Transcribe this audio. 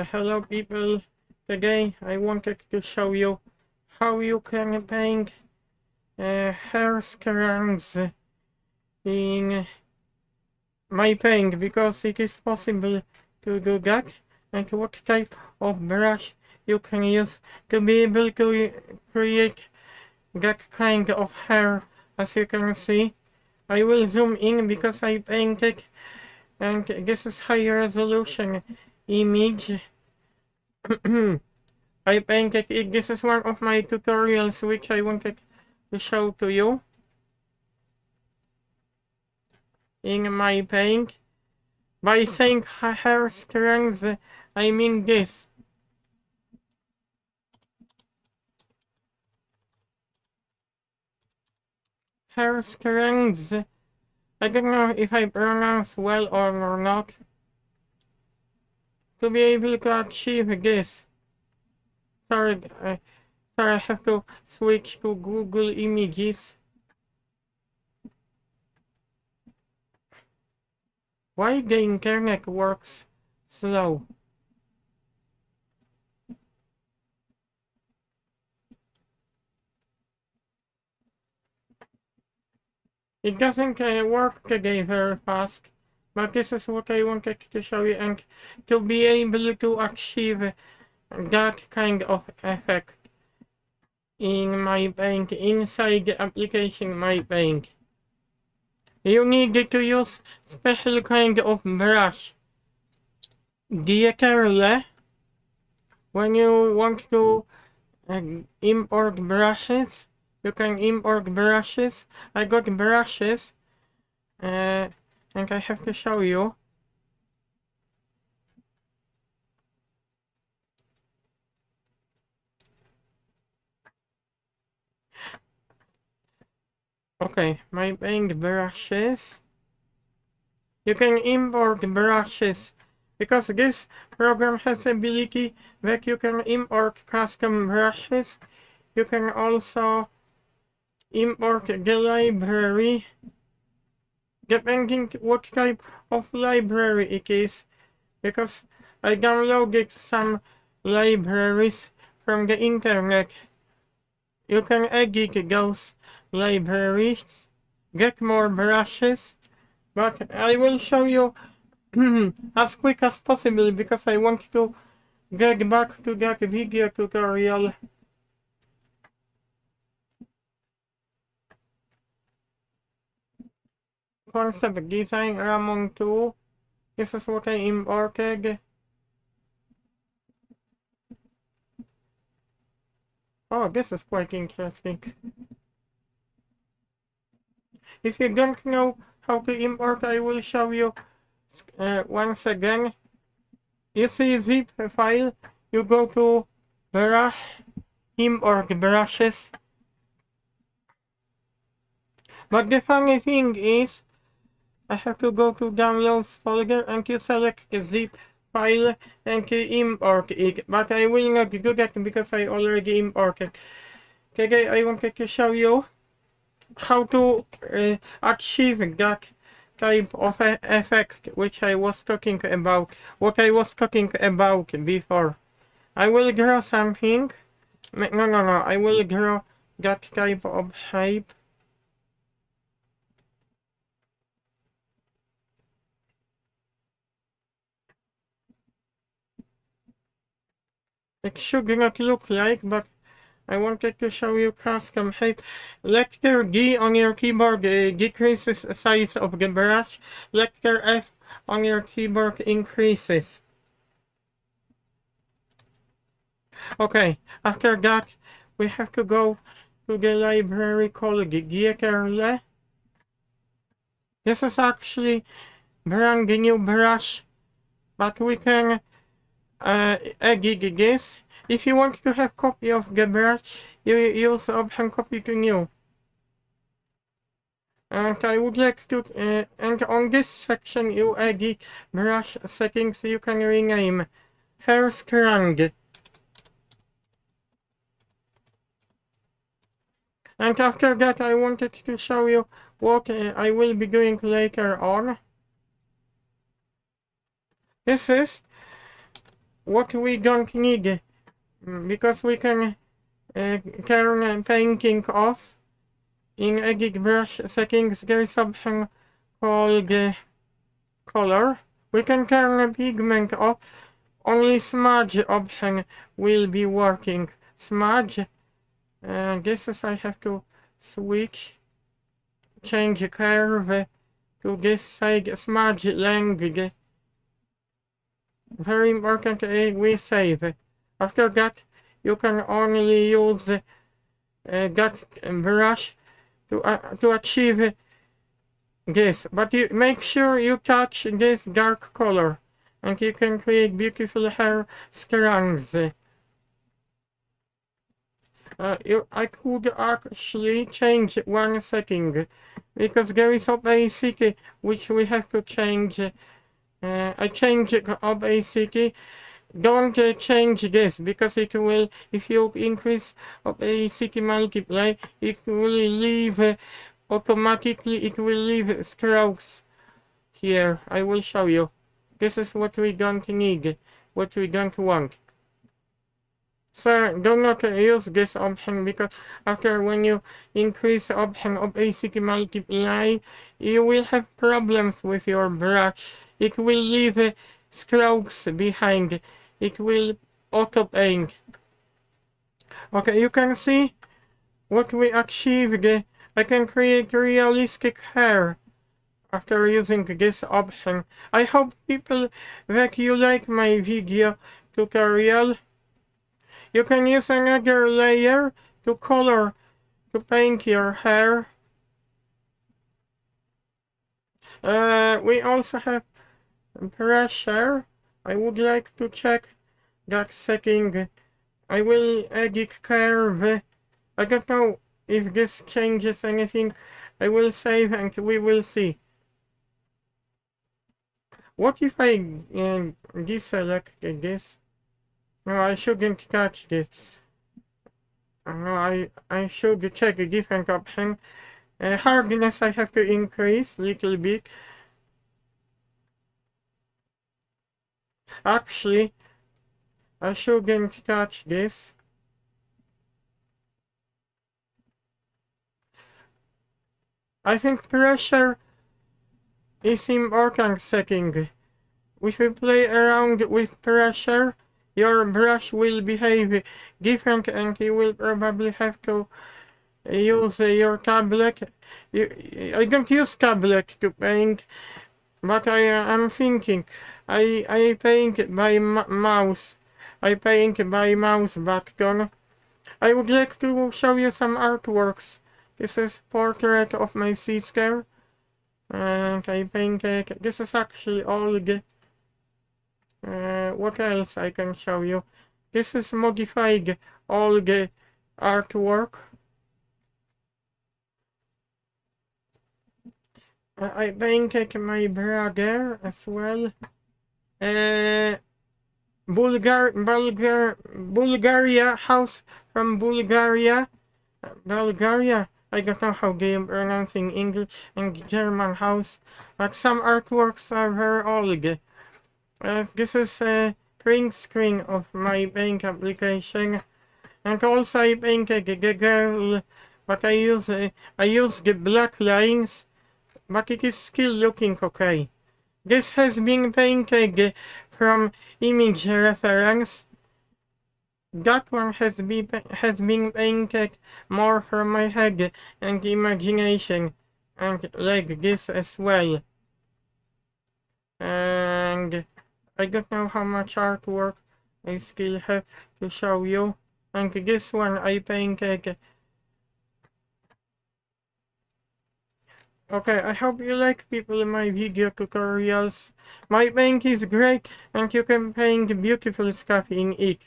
Hello people, today I wanted to show you how you can paint hair strands in MyPaint, because it is possible to do that, and what type of brush you can use to be able to create that kind of hair. As you can see, I will zoom in because I painted, and this is high resolution image. I painted it. This is one of my tutorials which I wanted to show to you in MyPaint. By saying hair strands, I mean this. Hair strands. I don't know if I pronounce well or not. To be able to achieve this. Sorry, I have to switch to Google Images. Why the internet works slow? It doesn't work today very fast, but this is what I wanted to show you, and to be able to achieve that kind of effect in MyPaint, inside the application MyPaint. You need to use special kind of brush. Careful when you want to import brushes. You can import brushes. I got brushes, and I have to show you. Okay, my paint brushes. You can import brushes because this program has the ability that you can import custom brushes. You can also import the library, depending what type of library it is, because I downloaded some libraries from the internet. You can edit those libraries, get more brushes, but I will show you as quick as possible because I want to get back to that video tutorial. Concept design Ramon 2. This is what I imported. Oh, this is quite interesting. If you don't know how to import, I will show you once again. You see zip file, you go to brush, import brushes. But the funny thing is, I have to go to downloads folder and you select the zip file and you import it. But I will not do that because I already imported. Today I wanted to show you how to achieve that type of effect which I was talking about, what I was talking about before. I will draw something. No, I will draw that type of shape. It should not look like, but I wanted to show you custom shape. Letter D on your keyboard decreases the size of the brush. Letter F on your keyboard increases. Okay, after that, we have to go to the library called Gieterle. This is actually brand new brush, but we can edit this. If you want to have copy of the brush, you use option copy to new. And I would like to, and on this section you edit brush settings, you can rename hair strand. And after that I wanted to show you what I will be doing later on. This is what we don't need, because we can turn painting off. In edit brush settings, there is something called color. We can turn pigment off. Only smudge option will be working. Smudge. This is I have to switch. Change curve to this side. Smudge length. Very important, we save. After that, you can only use that brush to achieve this. But you make sure you touch this dark color, and you can create beautiful hair strands. I could actually change one setting, because there is opacity which we have to change. I change opacity. Don't change this, because it will, if you increase opacity multiply, it will leave automatically, it will leave strokes here. I will show you. This is what we don't need, what we don't want. So do not use this option, because after when you increase option opacity multiply, you will have problems with your brush. It will leave strokes behind. It will auto paint. Okay, you can see what we achieved. I can create realistic hair after using this option. I hope people that you like my video tutorial. You can use another layer to color, to paint your hair. We also have pressure. I would like to check that setting. I will edit curve. I don't know if this changes anything. I will save and we will see. What if I deselect this? No, I shouldn't touch this. No, I should check a different option. Hardness I have to increase little bit. Actually, I shouldn't touch this. I think pressure is important setting. If you play around with pressure, your brush will behave different, and you will probably have to use your tablet. I don't use tablet to paint, but I am thinking. I paint by mouse. I paint by mouse button. I would like to show you some artworks. This is portrait of my sister. And I painted. This is actually all the. What else I can show you? This is modified all the artwork. I painted my brother as well. Bulgaria, house from Bulgaria. Bulgaria. I don't know how they pronounce in English and German house, but some artworks are very old. This is a print screen of my paint application, and also I painted the girl, but I use the black lines, but it is still looking okay. This has been painted from image reference. That one has been painted more from my head and imagination, and like this as well. And I don't know how much artwork I still have to show you. And this one I painted. Okay, I hope you like people in my video tutorials. My paint is great, and you can paint beautiful stuff in it.